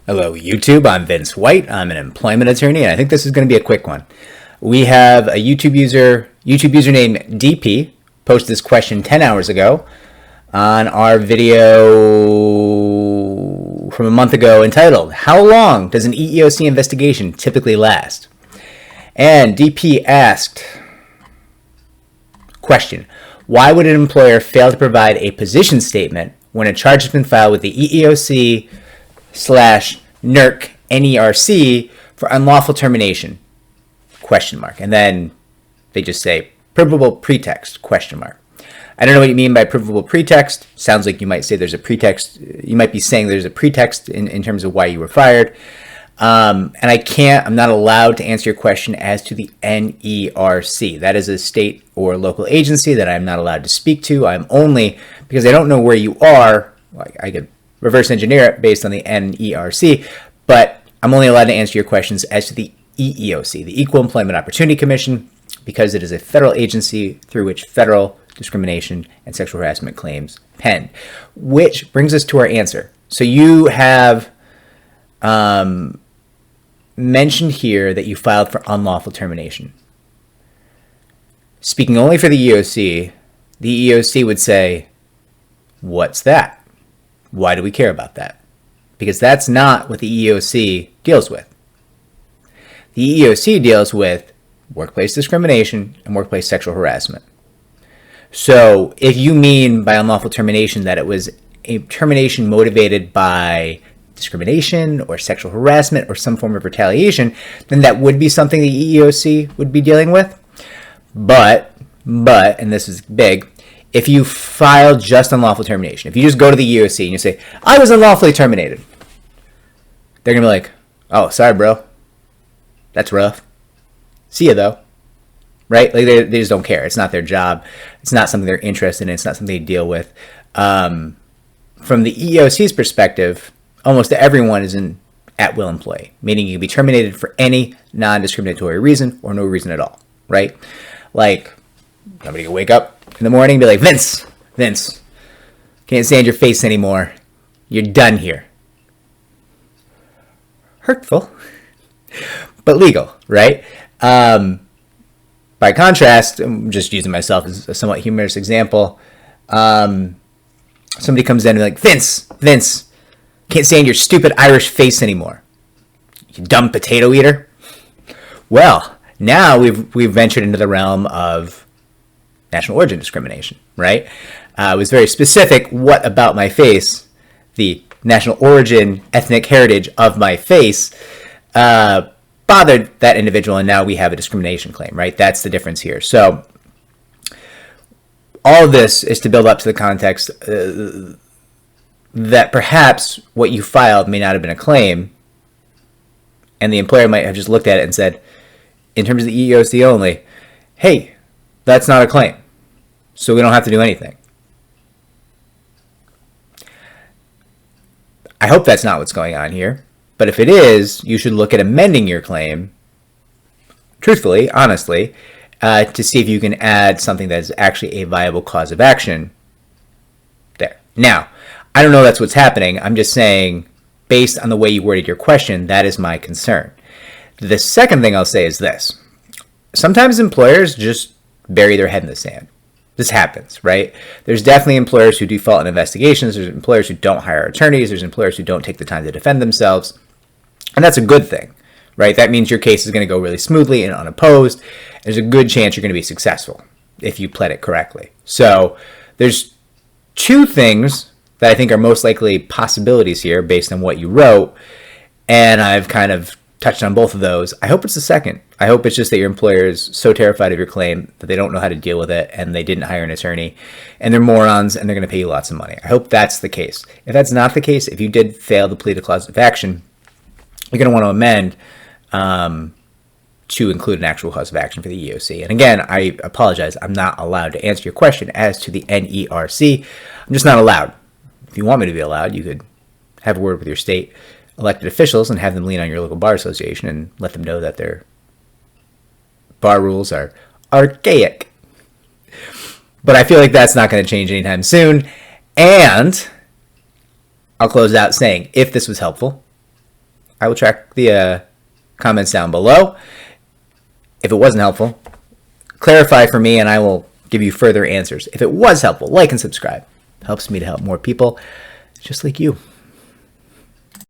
Hello, YouTube. I'm Vince White. I'm an employment attorney, and I think this is going to be a quick one. We have a YouTube username DP, posted this question 10 hours ago on our video from a month ago entitled, How long does an EEOC investigation typically last? And DP asked, question, why would an employer fail to provide a position statement when a charge has been filed with the EEOC /NERC NERC for unlawful termination? Question mark. And then they just say provable pretext? Question mark. I don't know what you mean by provable pretext. Sounds like you might say there's a pretext. You might be saying there's a pretext in terms of why you were fired. And I'm not allowed to answer your question as to the NERC. That is a state or local agency that I'm not allowed to speak to. I'm only, because I don't know where you are, I could reverse engineer it based on the NERC, but I'm only allowed to answer your questions as to the EEOC, the Equal Employment Opportunity Commission, because it is a federal agency through which federal discrimination and sexual harassment claims pend. Which brings us to our answer. So you have mentioned here that you filed for unlawful termination. Speaking only for the EEOC would say, what's that? Why do we care about that? Because that's not what the EEOC deals with. The EEOC deals with workplace discrimination and workplace sexual harassment. So if you mean by unlawful termination that it was a termination motivated by discrimination or sexual harassment or some form of retaliation, then that would be something the EEOC would be dealing with. But, and this is big, if you file just unlawful termination, if you just go to the EEOC and you say, I was unlawfully terminated, they're going to be like, oh, sorry, bro. That's rough. See ya, though. Right? Like they just don't care. It's not their job. It's not something they're interested in. It's not something they deal with. From the EEOC's perspective, almost everyone is an at-will employee, meaning you can be terminated for any non-discriminatory reason or no reason at all, right? Like, somebody can wake up in the morning and be like, Vince, can't stand your face anymore. You're done here. Hurtful, but legal, right? By contrast, I'm just using myself as a somewhat humorous example. Somebody comes in and like, Vince, can't stand your stupid Irish face anymore. You dumb potato eater. Well, now we've ventured into the realm of national origin discrimination, right? It was very specific. What about my face, the national origin, ethnic heritage of my face, bothered that individual, and now we have a discrimination claim, right? That's the difference here. So all of this is to build up to the context that perhaps what you filed may not have been a claim, and the employer might have just looked at it and said, in terms of the EEOC only, hey, that's not a claim, so we don't have to do anything. I hope that's not what's going on here, but if it is, you should look at amending your claim, truthfully, honestly, to see if you can add something that is actually a viable cause of action there. Now, I don't know that's what's happening. I'm just saying, based on the way you worded your question, that is my concern. The second thing I'll say is this. Sometimes employers just bury their head in the sand. This happens, right? There's definitely employers who default in investigations. There's employers who don't hire attorneys. There's employers who don't take the time to defend themselves. And that's a good thing, right? That means your case is going to go really smoothly and unopposed. There's a good chance you're going to be successful if you pled it correctly. So there's two things that I think are most likely possibilities here based on what you wrote. And I've kind of touched on both of those. I hope it's the second. I hope it's just that your employer is so terrified of your claim that they don't know how to deal with it and they didn't hire an attorney and they're morons and they're going to pay you lots of money. I hope that's the case. If that's not the case, if you did fail to plead a cause of action, you're going to want to amend to include an actual cause of action for the EEOC. And again, I apologize. I'm not allowed to answer your question as to the NERC. I'm just not allowed. If you want me to be allowed, you could have a word with your state elected officials and have them lean on your local bar association and let them know that their bar rules are archaic. But I feel like that's not going to change anytime soon. And I'll close out saying, if this was helpful, I will track the comments down below. If it wasn't helpful, clarify for me and I will give you further answers. If it was helpful, like and subscribe. Helps me to help more people just like you.